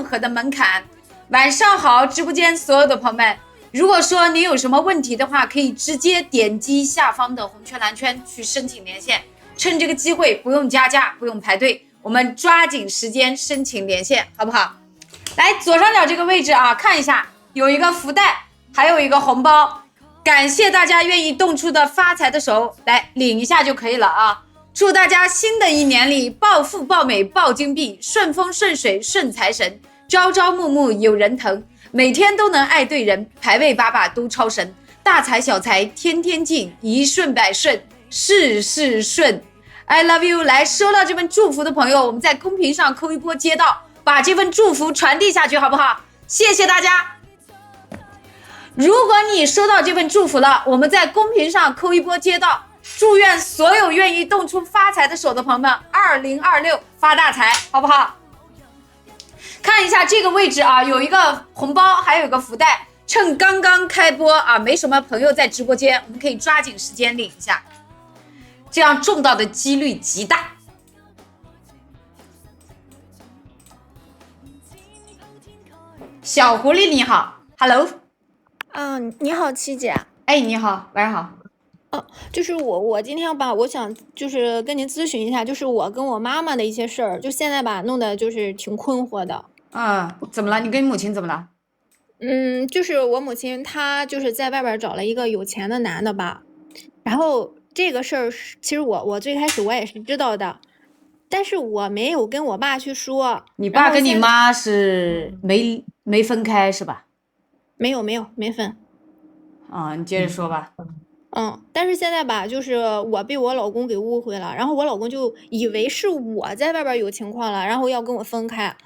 何的门槛。晚上好，直播间所有的朋友们，如果说您有什么问题的话，可以直接点击下方的红圈蓝圈去申请连线，趁这个机会不用加价，不用排队，我们抓紧时间申请连线，好不好？来，左上角这个位置啊，看一下，有一个福袋，还有一个红包，感谢大家愿意动出的发财的手，来领一下就可以了啊！祝大家新的一年里暴富暴美暴金币，顺风顺水顺财神，朝朝暮暮有人疼，每天都能爱对人，排位把把都超神，大财小财天天进，一顺百顺，事事顺。I love you！ 来，收到这份祝福的朋友，我们在公屏上扣一波街道，把这份祝福传递下去，好不好？谢谢大家。如果你收到这份祝福了，我们在公屏上扣一波街道，祝愿所有愿意动出发财的手的朋友们2026发大财，好不好？看一下这个位置啊，有一个红包，还有一个福袋。趁刚刚开播啊，没什么朋友在直播间，我们可以抓紧时间领一下，这样中到的几率极大。小狐狸你好 ，Hello。你好，七姐。哎，你好，晚上好。就是我今天吧，我想就是跟您咨询一下，就是我跟我妈妈的一些事儿，就现在吧，弄得就是挺困惑的。怎么了？你跟你母亲怎么了？就是我母亲她就是在外边找了一个有钱的男的吧，然后这个事儿其实我最开始我也是知道的，但是我没有跟我爸去说。你爸跟你妈是没分开是吧？没分。你接着说吧。但是现在吧，就是我被我老公给误会了，然后我老公就以为是我在外边有情况了，然后要跟我分开。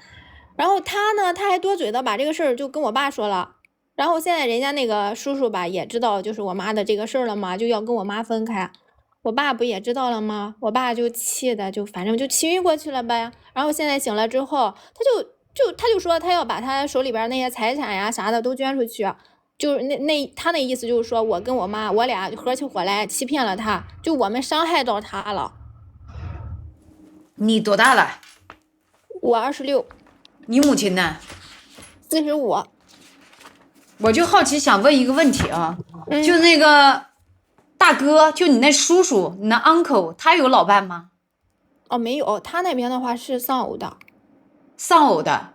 然后他呢，他还多嘴的把这个事儿就跟我爸说了。然后现在人家那个叔叔吧也知道就是我妈的这个事儿了嘛，就要跟我妈分开。我爸不也知道了吗？我爸就气的就反正就气晕过去了呗。然后现在醒了之后，他就说他要把他手里边那些财产呀啥的都捐出去。就是他那意思就是说我跟我妈我俩合起伙来欺骗了他，就我们伤害到他了。你多大了？我26。你母亲呢？45。我就好奇想问一个问题啊，就那个大哥，就你那叔叔，你那 uncle， 他有老伴吗？没有，他那边的话是丧偶的。丧偶的。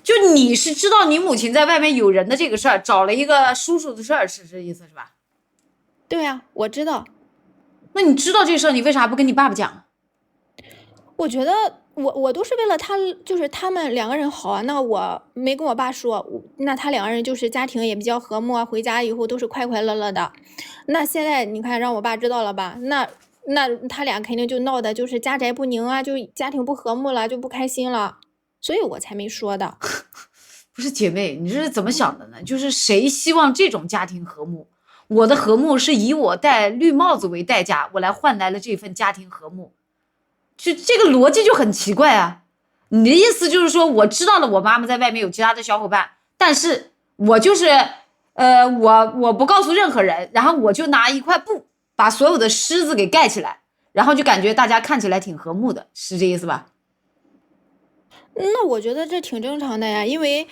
就你是知道你母亲在外面有人的这个事儿，找了一个叔叔的事儿，是这意思是吧？对呀，我知道。那你知道这事儿，你为啥不跟你爸爸讲？我觉得我都是为了他，就是他们两个人好啊。那我没跟我爸说，那他两个人就是家庭也比较和睦啊，回家以后都是快快乐乐的。那现在你看让我爸知道了吧？那他俩肯定就闹的就是家宅不宁啊，就家庭不和睦了，就不开心了。所以我才没说的。不是姐妹，你这是怎么想的呢？就是谁希望这种家庭和睦？我的和睦是以我戴绿帽子为代价，我来换来了这份家庭和睦，就这个逻辑就很奇怪啊！你的意思就是说，我知道了我妈妈在外面有其他的小伙伴，但是我就是我不告诉任何人，然后我就拿一块布把所有的虱子给盖起来，然后就感觉大家看起来挺和睦的，是这意思吧？那我觉得这挺正常的呀，因为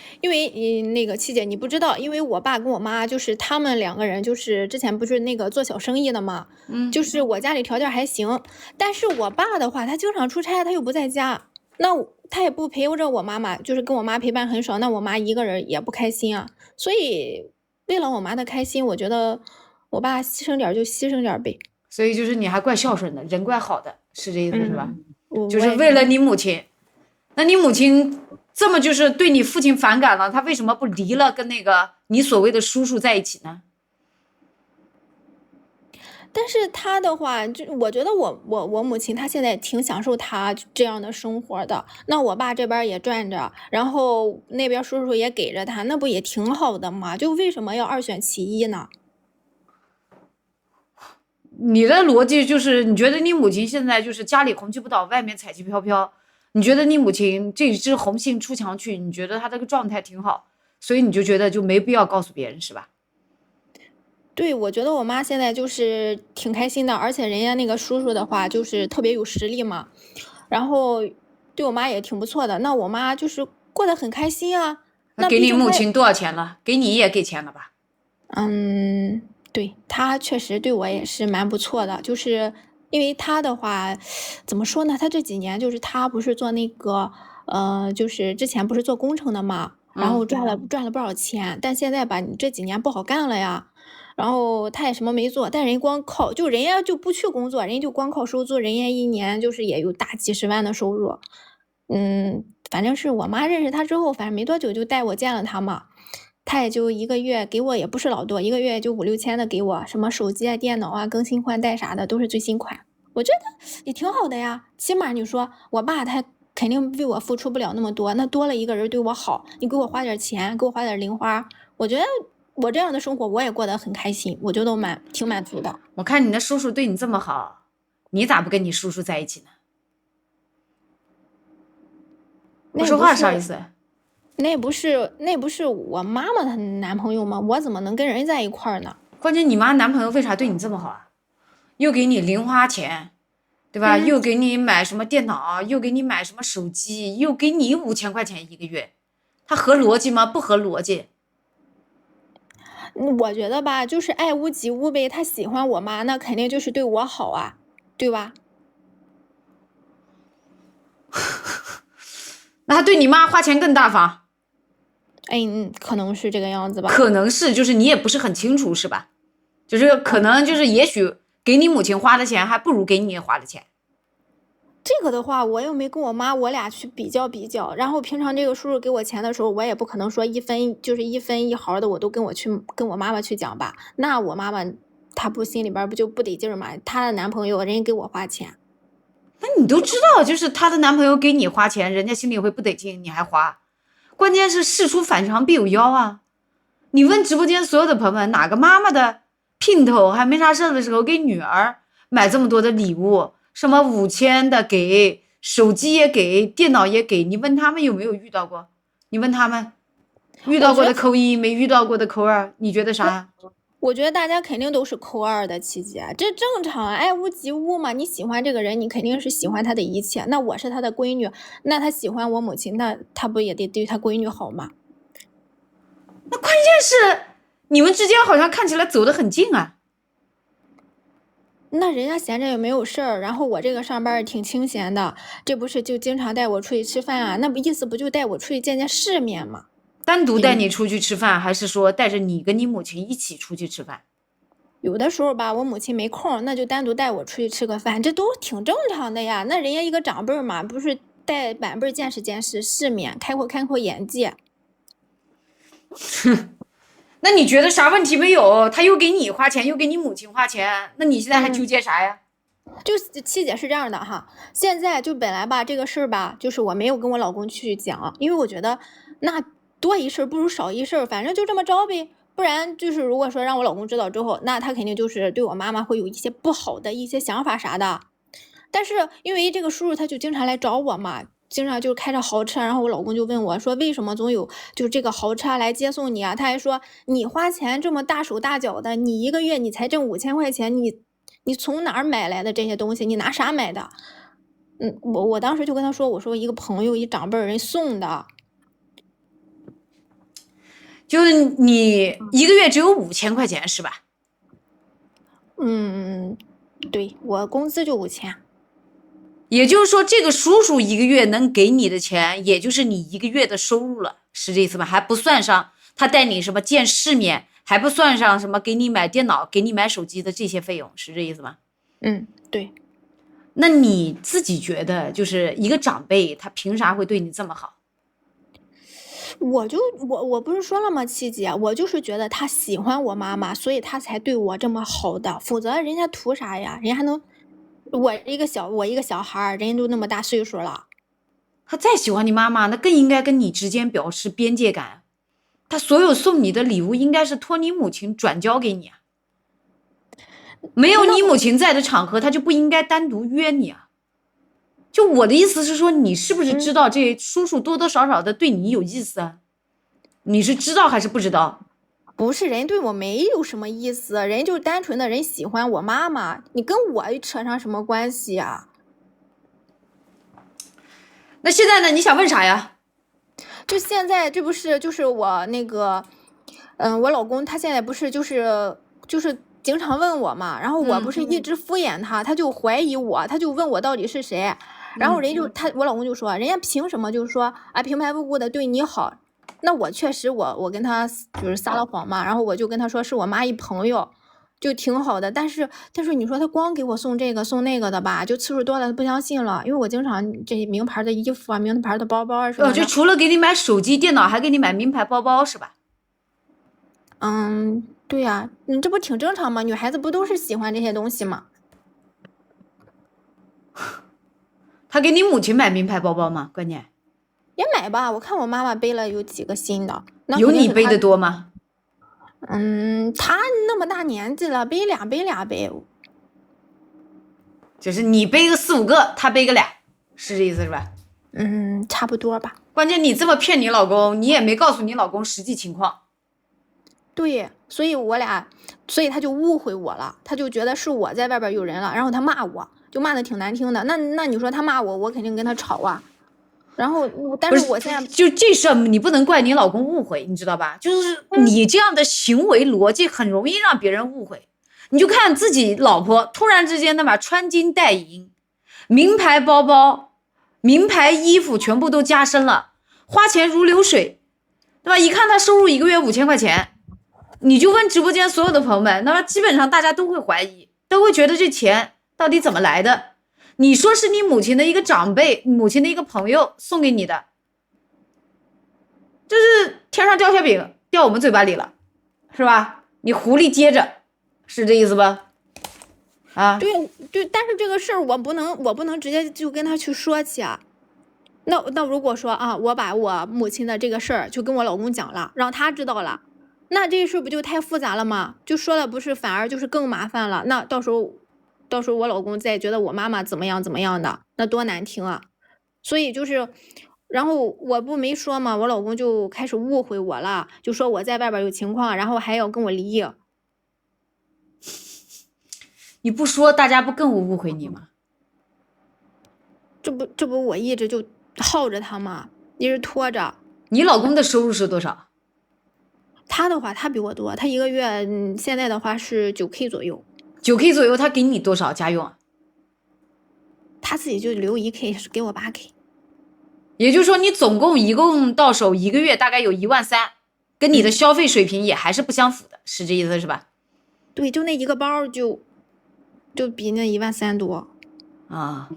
那个七姐你不知道，因为我爸跟我妈就是他们两个人就是之前不是那个做小生意的嘛，就是我家里条件还行，但是我爸的话他经常出差，他又不在家，那他也不陪着我妈妈，就是跟我妈陪伴很少，那我妈一个人也不开心啊，所以为了我妈的开心，我觉得我爸牺牲点就牺牲点呗。所以就是你还怪孝顺的，人怪好的，是这意思是吧？就是为了你母亲。那你母亲这么就是对你父亲反感了，他为什么不离了跟那个你所谓的叔叔在一起呢？但是他的话，就我觉得我母亲她现在挺享受她这样的生活的。那我爸这边也赚着，然后那边叔叔也给着他，那不也挺好的吗？就为什么要二选其一呢？你的逻辑就是你觉得你母亲现在就是家里红旗不倒，外面彩旗飘飘。你觉得你母亲这只红杏出墙去，你觉得她这个状态挺好，所以你就觉得就没必要告诉别人是吧？对，我觉得我妈现在就是挺开心的，而且人家那个叔叔的话就是特别有实力嘛，然后对我妈也挺不错的。那我妈就是过得很开心啊。那给你毕竟她也母亲多少钱了？给你也给钱了吧？对，她确实对我也是蛮不错的，就是因为她的话，怎么说呢？她这几年就是她不是做那个，就是之前不是做工程的嘛，然后赚了不少钱，但现在吧，你这几年不好干了呀。然后她也什么没做，但人光靠就人家就不去工作，人家就光靠收租，人家一年就是也有大几十万的收入。反正是我妈认识他之后，反正没多久就带我见了他嘛。他也就一个月给我也不是老多，一个月就5、6千的给我，什么手机啊、电脑啊、更新换代啥的都是最新款，我觉得也挺好的呀。起码你说我爸他肯定为我付出不了那么多，那多了一个人对我好，你给我花点钱，给我花点零花，我觉得我这样的生活我也过得很开心，我觉得挺满足的。我看你的叔叔对你这么好，你咋不跟你叔叔在一起呢？不说话啥意思？那不是我妈妈她男朋友吗？我怎么能跟人在一块儿呢？关键你妈男朋友为啥对你这么好啊？又给你零花钱，对吧？又给你买什么电脑，又给你买什么手机，又给你5000块钱一个月，他合逻辑吗？不合逻辑。我觉得吧，就是爱屋及乌呗。他喜欢我妈，那肯定就是对我好啊，对吧？那他对你妈花钱更大方？可能是这个样子吧。可能是，就是你也不是很清楚，是吧？就是可能就是也许给你母亲花的钱还不如给你花的钱。这个的话，我又没跟我妈我俩去比较比较，然后平常这个叔叔给我钱的时候，我也不可能说一分一毫的我都跟我妈妈去讲吧。那我妈妈她不心里边不就不得劲儿吗？她的男朋友人家给我花钱，那你都知道，就是她的男朋友给你花钱，人家心里会不得劲，你还花。关键是事出反常必有妖啊！你问直播间所有的朋友们，哪个妈妈的姘头还没啥事的时候给女儿买这么多的礼物，什么5000的给，手机也给，电脑也给，你问他们有没有遇到过？你问他们遇到过的扣1，没遇到过的扣2，你觉得啥呀？我觉得大家肯定都是扣2的，琪姐，这正常啊，爱屋及乌嘛。你喜欢这个人，你肯定是喜欢他的一切。那我是他的闺女，那他喜欢我母亲，那他不也得对他闺女好吗？那关键是你们之间好像看起来走得很近啊。那人家闲着也没有事儿，然后我这个上班挺清闲的，这不是就经常带我出去吃饭啊？那不意思不就带我出去见见世面吗？单独带你出去吃饭，还是说带着你跟你母亲一起出去吃饭？有的时候吧，我母亲没空，那就单独带我出去吃个饭，这都挺正常的呀。那人家一个长辈嘛，不是带晚辈见识见识世面，开阔眼界。那你觉得啥问题没有？他又给你花钱，又给你母亲花钱，那你现在还纠结啥呀？就七姐是这样的哈，现在就本来吧这个事儿吧，就是我没有跟我老公去讲，因为我觉得那多一事不如少一事，反正就这么着呗。不然就是如果说让我老公知道之后，那他肯定就是对我妈妈会有一些不好的一些想法啥的。但是因为这个叔叔他就经常来找我嘛，经常就开着豪车，然后我老公就问我说，为什么总有就是这个豪车来接送你啊？他还说你花钱这么大手大脚的，你一个月你才挣5000块钱，你从哪儿买来的这些东西？你拿啥买的？我当时就跟他说，我说一个朋友一长辈人送的。就是你一个月只有5000块钱是吧？对，我工资就5000。也就是说，这个叔叔一个月能给你的钱，也就是你一个月的收入了，是这意思吧？还不算上他带你什么见世面，还不算上什么给你买电脑、给你买手机的这些费用，是这意思吗？对。那你自己觉得，就是一个长辈，他凭啥会对你这么好？我不是说了吗，七姐，我就是觉得他喜欢我妈妈，所以他才对我这么好的，否则人家图啥呀？人家还能，我一个小孩儿，人家都那么大岁数了。他再喜欢你妈妈，那更应该跟你之间表示边界感。他所有送你的礼物，应该是托你母亲转交给你啊。没有你母亲在的场合，他就不应该单独约你啊。就我的意思是说，你是不是知道这叔叔多多少少的对你有意思啊？你是知道还是不知道？不是，人对我没有什么意思，人就单纯的人喜欢我妈妈，你跟我扯上什么关系啊？那现在呢？你想问啥呀？就现在这不是就是我那个，我老公他现在不是就是经常问我嘛，然后我不是一直敷衍他，他就怀疑我，他就问我到底是谁，然后我老公就说，人家凭什么就是说啊平白无故的对你好？那我确实我跟他就是撒了谎嘛，然后我就跟他说是我妈一朋友。就挺好的，但是你说他光给我送这个送那个的吧，就次数多了，他不相信了。因为我经常这名牌的衣服啊，名牌的包包啊什么的。就除了给你买手机、电脑，还给你买名牌包包是吧？对呀，你这不挺正常吗？女孩子不都是喜欢这些东西吗？他给你母亲买名牌包包吗？关键也买吧，我看我妈妈背了有几个新的。有你背的多吗？他那么大年纪了，背俩背，就是你背个4、5个，他背个俩，是这意思是吧？差不多吧。关键你这么骗你老公，你也没告诉你老公实际情况。对，所以他就误会我了，他就觉得是我在外边有人了，然后他骂我，就骂的挺难听的。那你说他骂我，我肯定跟他吵啊。然后，但是我现在就这事儿，你不能怪你老公误会，你知道吧？就是你这样的行为逻辑很容易让别人误会。你就看自己老婆突然之间的吧，穿金戴银，名牌包包、名牌衣服全部都加深了，花钱如流水，对吧？一看他收入1个月5000块钱，你就问直播间所有的朋友们，那么基本上大家都会怀疑，都会觉得这钱到底怎么来的？你说是你母亲的一个长辈，母亲的一个朋友送给你的，就是天上掉馅饼掉我们嘴巴里了，是吧？你狐狸接着，是这意思吧？啊，对，但是这个事儿我不能直接就跟他去说去啊。那如果说啊，我把我母亲的这个事儿就跟我老公讲了，让他知道了，那这事不就太复杂了吗？就说了不是反而就是更麻烦了。那到时候我老公再觉得我妈妈怎么样的，那多难听啊！所以就是，然后我不没说嘛，我老公就开始误会我了，就说我在外边有情况，然后还要跟我离。你不说，大家不更误会你吗？这不我一直就耗着他嘛，一直拖着。你老公的收入是多少？他的话，他比我多，他一个月现在的话是9K 左右。9K 左右，他给你多少家用啊？他自己就留1K，是给我8K。也就是说，你一共到手1个月大概有13000，跟你的消费水平也还是不相符的，是这意思是吧？对，就那一个包就比那13000多啊。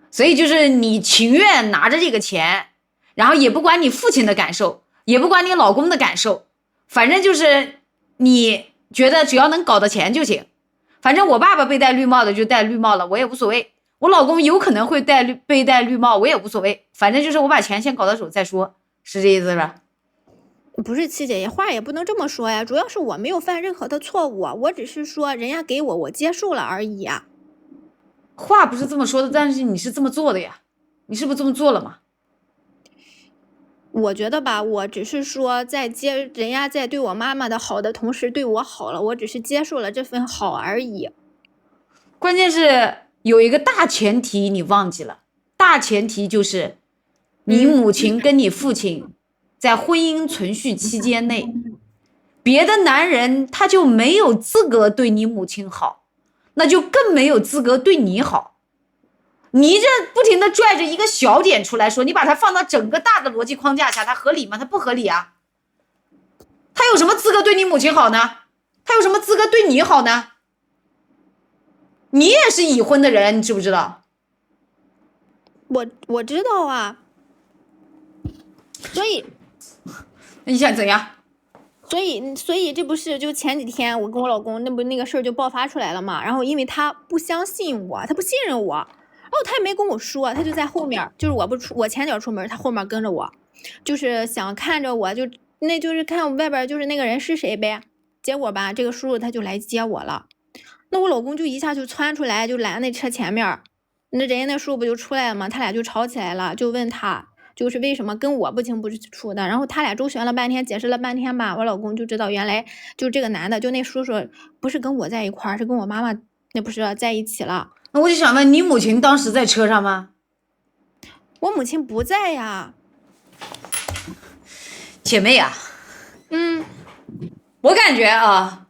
所以就是你情愿拿着这个钱，然后也不管你父亲的感受，也不管你老公的感受，反正就是你觉得只要能搞到钱就行。反正我爸爸被戴绿帽的就戴绿帽了，我也无所谓。我老公有可能会被戴绿帽，我也无所谓。反正就是我把钱先搞到手再说，是这意思是吧？不是七姐，话也不能这么说呀。主要是我没有犯任何的错误，我只是说人家给我接受了而已啊。话不是这么说的，但是你是这么做的呀，你是不是这么做了嘛？我觉得吧，我只是说在人家在对我妈妈的好的同时对我好了，我只是接受了这份好而已。关键是有一个大前提你忘记了，大前提就是你母亲跟你父亲在婚姻存续期间内，别的男人他就没有资格对你母亲好，那就更没有资格对你好。你这不停的拽着一个小点出来说，你把它放到整个大的逻辑框架下，它合理吗？它不合理啊。他有什么资格对你母亲好呢？他有什么资格对你好呢？你也是已婚的人，你知不知道？我知道啊，所以那你想怎样？所以这不是就前几天我跟我老公那个事儿就爆发出来了嘛，然后因为他不相信我，他不信任我，然后他也没跟我说，他就在后面，就是我前脚出门，他后面跟着我，就是想看着我，就是看我外边就是那个人是谁呗。结果吧，这个叔叔他就来接我了，那我老公就一下就窜出来，就拦那车前面，那人家那叔叔不就出来了吗？他俩就吵起来了，就问他就是为什么跟我不清不楚的，然后他俩周旋了半天，解释了半天吧，我老公就知道原来就这个男的，就那叔叔不是跟我在一块儿，是跟我妈妈那不是在一起了。那我就想问，你母亲当时在车上吗？我母亲不在呀。姐妹啊，我感觉啊，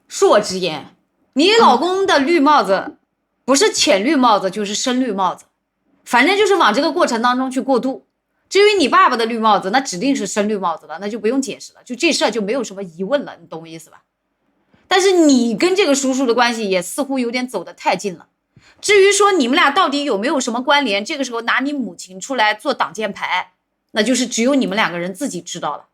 恕我直言，你老公的绿帽子不是浅绿帽子就是深绿帽子，反正就是往这个过程当中去过渡。至于你爸爸的绿帽子，那指定是深绿帽子了，那就不用解释了，就这事儿就没有什么疑问了，你懂我意思吧？但是你跟这个叔叔的关系也似乎有点走得太近了。至于说你们俩到底有没有什么关联，这个时候拿你母亲出来做挡箭牌，那就是只有你们两个人自己知道了。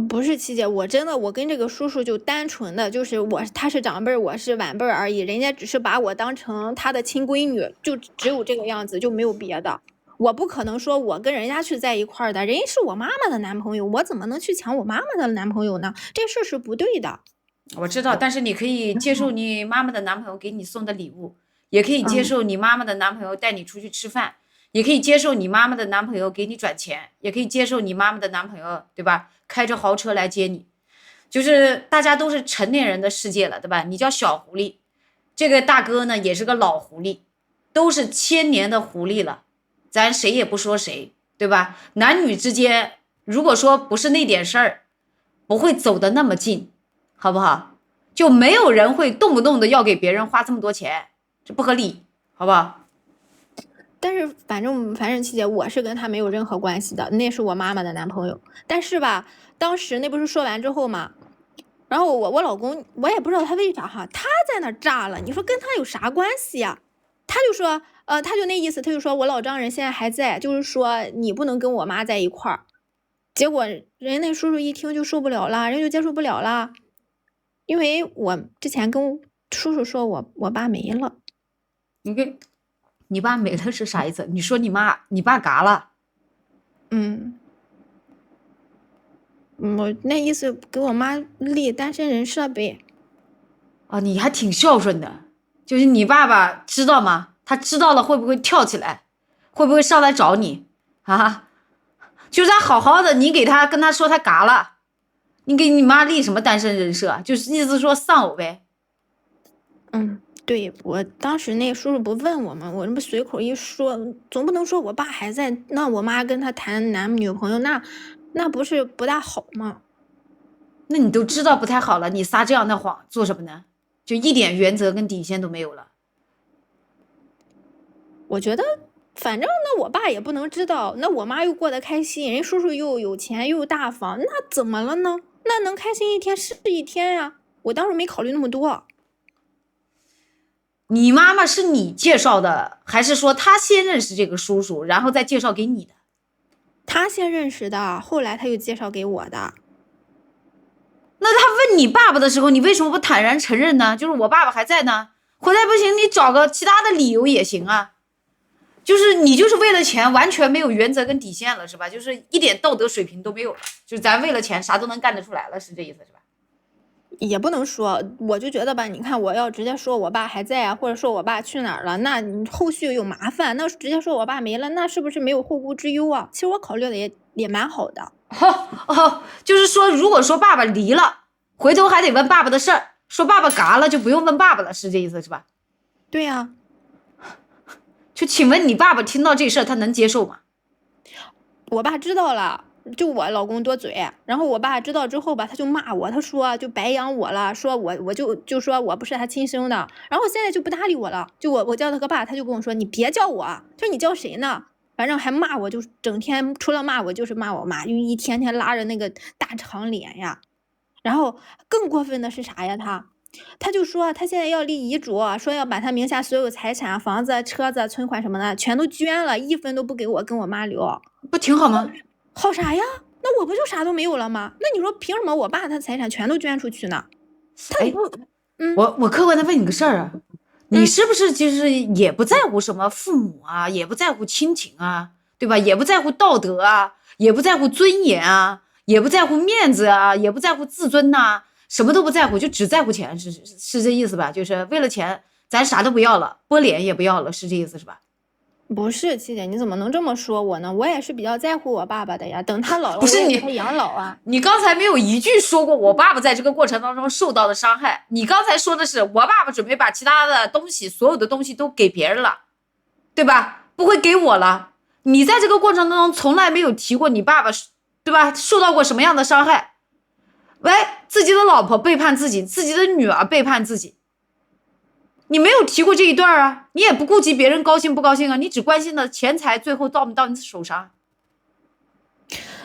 不是七姐，我真的我跟这个叔叔就单纯的就是他是长辈，我是晚辈而已，人家只是把我当成他的亲闺女，就只有这个样子，就没有别的。我不可能说我跟人家去在一块儿的，人家是我妈妈的男朋友，我怎么能去抢我妈妈的男朋友呢？这事是不对的。我知道，但是你可以接受你妈妈的男朋友给你送的礼物，也可以接受你妈妈的男朋友带你出去吃饭，也可以接受你妈妈的男朋友给你转钱，也可以接受你妈妈的男朋友，对吧？开着豪车来接你，就是大家都是成年人的世界了，对吧？你叫小狐狸，这个大哥呢也是个老狐狸，都是千年的狐狸了，咱谁也不说谁，对吧？男女之间如果说不是那点事儿，不会走得那么近，好不好？就没有人会动不动的要给别人花这么多钱，这不合理，好不好？但是反正七姐，我是跟他没有任何关系的，那是我妈妈的男朋友。但是吧，当时那不是说完之后嘛，然后我老公我也不知道他为啥哈，他在那炸了，你说跟他有啥关系呀？他就说他就那意思，他就说我老丈人现在还在，就是说你不能跟我妈在一块儿。结果人那叔叔一听就受不了了，人就接受不了了，因为我之前跟叔叔说我爸没了。你爸没了是啥意思？你说你爸嘎了？我那意思给我妈立单身人设呗。啊，你还挺孝顺的。就是你爸爸知道吗？他知道了会不会跳起来？会不会上来找你啊？就是他好好的，你跟他说他嘎了，你给你妈立什么单身人设？就是意思说丧偶呗。对，我当时那个叔叔不问我吗？我这不随口一说，总不能说我爸还在，那我妈跟他谈男女朋友，那不是不大好吗？那你都知道不太好了，你撒这样的谎做什么呢？就一点原则跟底线都没有了。我觉得，反正那我爸也不能知道，那我妈又过得开心，人叔叔又有钱又大方，那怎么了呢？那能开心一天是一天呀。我当时没考虑那么多。你妈妈是你介绍的，还是说她先认识这个叔叔，然后再介绍给你的？他先认识的，后来他又介绍给我的。那他问你爸爸的时候，你为什么不坦然承认呢？就是我爸爸还在呢，回来不行，你找个其他的理由也行啊。就是你就是为了钱，完全没有原则跟底线了，是吧？就是一点道德水平都没有了，就是咱为了钱啥都能干得出来了，是这意思是吧？也不能说，我就觉得吧，你看我要直接说我爸还在啊，或者说我爸去哪儿了，那你后续有麻烦，那直接说我爸没了，那是不是没有后顾之忧啊？其实我考虑的也蛮好的。就是说，如果说爸爸离了，回头还得问爸爸的事儿，说爸爸嘎了就不用问爸爸了，是这意思是吧？对呀。就请问你爸爸听到这事儿他能接受吗？我爸知道了。就我老公多嘴，然后我爸知道之后吧，他就骂我，他说就白养我了，说我就说我不是他亲生的，然后现在就不搭理我了。就我叫他个爸，他就跟我说你别叫我，他说你叫谁呢？反正还骂我，就整天除了骂我就是骂我妈，就一天天拉着那个大长脸呀。然后更过分的是啥呀？他就说他现在要立遗嘱，说要把他名下所有财产、房子、车子、存款什么的全都捐了，一分都不给我跟我妈留，不挺好吗？好啥呀？那我不就啥都没有了吗？那你说凭什么我爸他财产全都捐出去呢？我客观的问你个事儿啊，你是不是就是也不在乎什么父母啊，也不在乎亲情啊，对吧？也不在乎道德啊，也不在乎尊严啊，也不在乎面子啊，也不在乎自尊呐，什么都不在乎，就只在乎钱，是这意思吧？就是为了钱，咱啥都不要了，拨脸也不要了，是这意思是吧？不是七姐，你怎么能这么说我呢？我也是比较在乎我爸爸的呀。等他老了，不是你他养老啊。你刚才没有一句说过我爸爸在这个过程当中受到的伤害，你刚才说的是我爸爸准备把其他的东西，所有的东西都给别人了，对吧？不会给我了。你在这个过程当中从来没有提过你爸爸，对吧？受到过什么样的伤害？喂，自己的老婆背叛自己，自己的女儿背叛自己，你没有提过这一段啊，你也不顾及别人高兴不高兴啊，你只关心的钱财最后到不到你手上。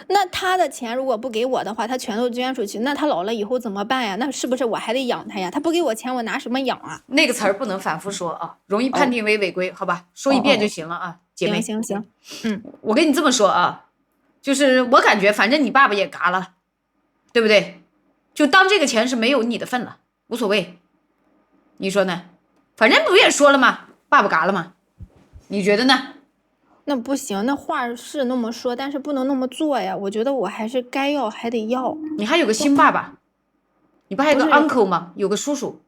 那他的钱如果不给我的话，他全都捐出去，那他老了以后怎么办呀？那是不是我还得养他呀？他不给我钱，我拿什么养啊？那个词儿不能反复说啊，容易判定为违规，好吧？说一遍就行了啊，姐妹。行，我跟你这么说啊，就是我感觉反正你爸爸也嘎了，对不对？就当这个钱是没有你的份了，无所谓。你说呢？反正不也说了吗？爸爸嘎了吗？你觉得呢？那不行，那话是那么说，但是不能那么做呀。我觉得我还是该要还得要。你还有个新爸爸，你不还有个 uncle 吗？有个叔叔。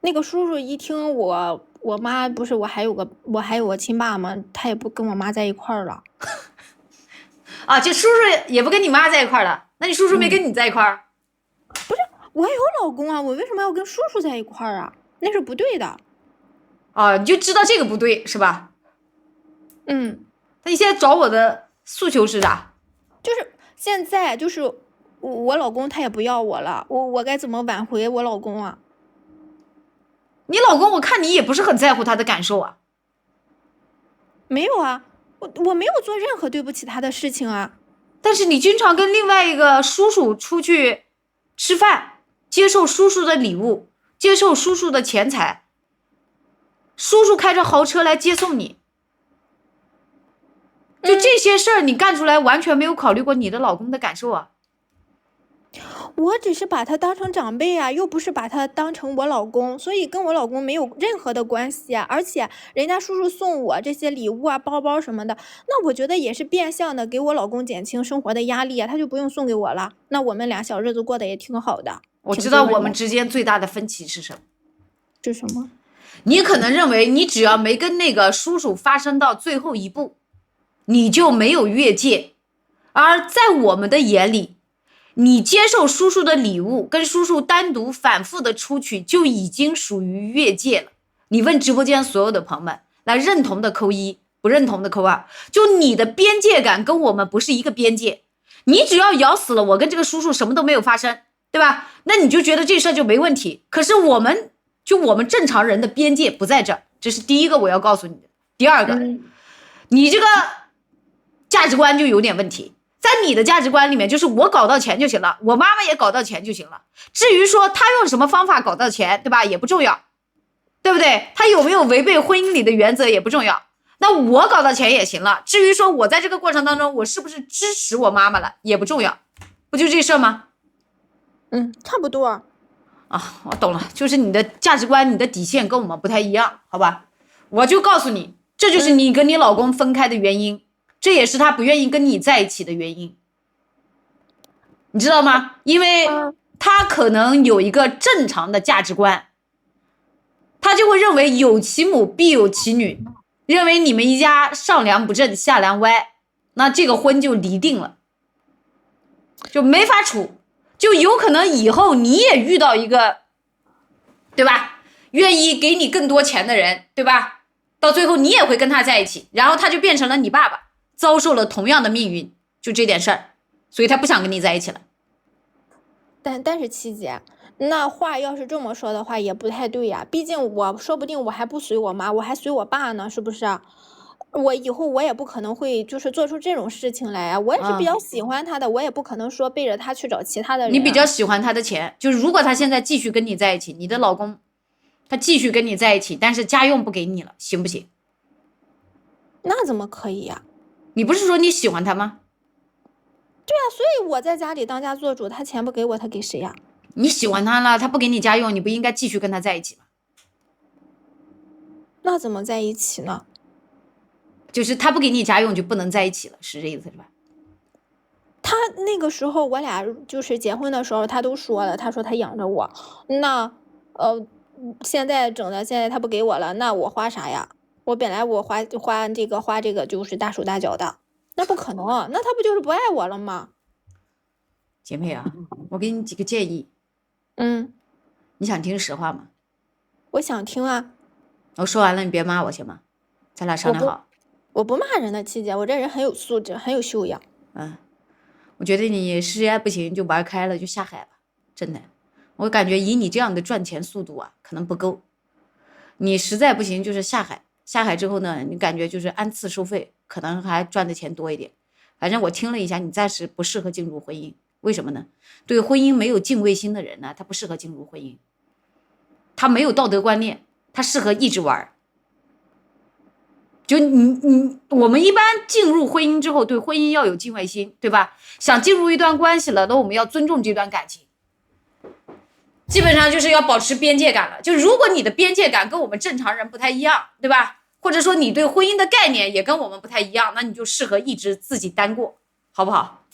那个叔叔一听我妈不是我还有个亲爸吗？他也不跟我妈在一块儿了。啊，这叔叔也不跟你妈在一块儿了，那你叔叔没跟你在一块儿？不是，我还有老公啊，我为什么要跟叔叔在一块儿啊？那是不对的。啊，你就知道这个不对是吧？那你现在找我的诉求是啥？就是现在就是我老公他也不要我了，我该怎么挽回我老公啊？你老公我看你也不是很在乎他的感受啊。没有啊，我没有做任何对不起他的事情啊。但是你经常跟另外一个叔叔出去吃饭，接受叔叔的礼物，接受叔叔的钱财，叔叔开着豪车来接送你，就这些事儿你干出来完全没有考虑过你的老公的感受啊。我只是把他当成长辈啊，又不是把他当成我老公，所以跟我老公没有任何的关系啊。而且人家叔叔送我这些礼物啊、包包什么的，那我觉得也是变相的给我老公减轻生活的压力啊，他就不用送给我了。那我们俩小日子过得也挺好的。我知道我们之间最大的分歧是什么？是什么？你可能认为你只要没跟那个叔叔发生到最后一步，你就没有越界，而在我们的眼里，你接受叔叔的礼物，跟叔叔单独反复的出去，就已经属于越界了。你问直播间所有的朋友们，来认同的扣一，不认同的扣二。就你的边界感跟我们不是一个边界，你只要咬死了我跟这个叔叔什么都没有发生，对吧？那你就觉得这事儿就没问题。可是我们正常人的边界不在这儿，这是第一个我要告诉你的。第二个，你这个价值观就有点问题。在你的价值观里面，就是我搞到钱就行了，我妈妈也搞到钱就行了。至于说他用什么方法搞到钱，对吧？也不重要，对不对？他有没有违背婚姻里的原则也不重要。那我搞到钱也行了。至于说我在这个过程当中，我是不是支持我妈妈了，也不重要。不就这事儿吗？差不多。啊，我懂了，就是你的价值观、你的底线跟我们不太一样，好吧？我就告诉你，这就是你跟你老公分开的原因。这也是他不愿意跟你在一起的原因，你知道吗？因为他可能有一个正常的价值观，他就会认为有其母必有其女，认为你们一家上梁不正下梁歪，那这个婚就离定了，就没法处，就有可能以后你也遇到一个，对吧？愿意给你更多钱的人，对吧？到最后你也会跟他在一起，然后他就变成了你爸爸。遭受了同样的命运，就这点事儿，所以他不想跟你在一起了。但是七姐，那话要是这么说的话，也不太对呀。毕竟我说不定我还不随我妈，我还随我爸呢，是不是？我以后我也不可能会就是做出这种事情来啊。我也是比较喜欢他的，我也不可能说背着他去找其他的人。你比较喜欢他的钱，就是如果他现在继续跟你在一起，你的老公他继续跟你在一起，但是家用不给你了，行不行？那怎么可以呀？你不是说你喜欢他吗？对啊，所以我在家里当家做主，他钱不给我，他给谁呀？你喜欢他了，他不给你家用，你不应该继续跟他在一起吗？那怎么在一起呢？就是他不给你家用就不能在一起了，是这意思是吧？他那个时候我俩就是结婚的时候，他都说了，他说他养着我。那现在他不给我了，那我花啥呀？我本来我花这个就是大手大脚的，那不可能，那他不就是不爱我了吗？姐妹啊，我给你几个建议。你想听实话吗？我想听啊。我说完了，你别骂我行吗？咱俩商量好。我不骂人的，七姐，我这人很有素质，很有修养。我觉得你实在不行就玩开了，就下海吧，真的。我感觉以你这样的赚钱速度啊，可能不够。你实在不行就是下海，下海之后呢，你感觉就是按次收费，可能还赚的钱多一点。反正我听了一下，你暂时不适合进入婚姻，为什么呢？对婚姻没有敬畏心的人呢，他不适合进入婚姻，他没有道德观念，他适合一直玩。就我们一般进入婚姻之后，对婚姻要有敬畏心，对吧？想进入一段关系了，那我们要尊重这段感情，基本上就是要保持边界感了。就如果你的边界感跟我们正常人不太一样，对吧？或者说你对婚姻的概念也跟我们不太一样，那你就适合一直自己单过，好不好？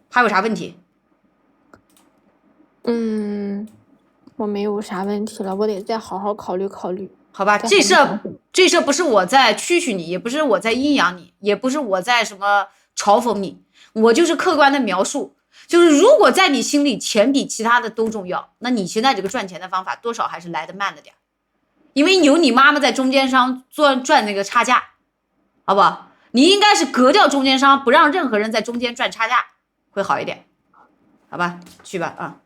还有啥问题？我没有啥问题了，我得再好好考虑考虑。好吧，这事不是我在蛐蛐你，也不是我在阴阳你，也不是我在什么嘲讽你，我就是客观的描述。就是如果在你心里钱比其他的都重要，那你现在这个赚钱的方法多少还是来得慢了点，因为有你妈妈在中间商赚那个差价，好不好？你应该是革掉中间商，不让任何人在中间赚差价，会好一点，好吧？去吧啊。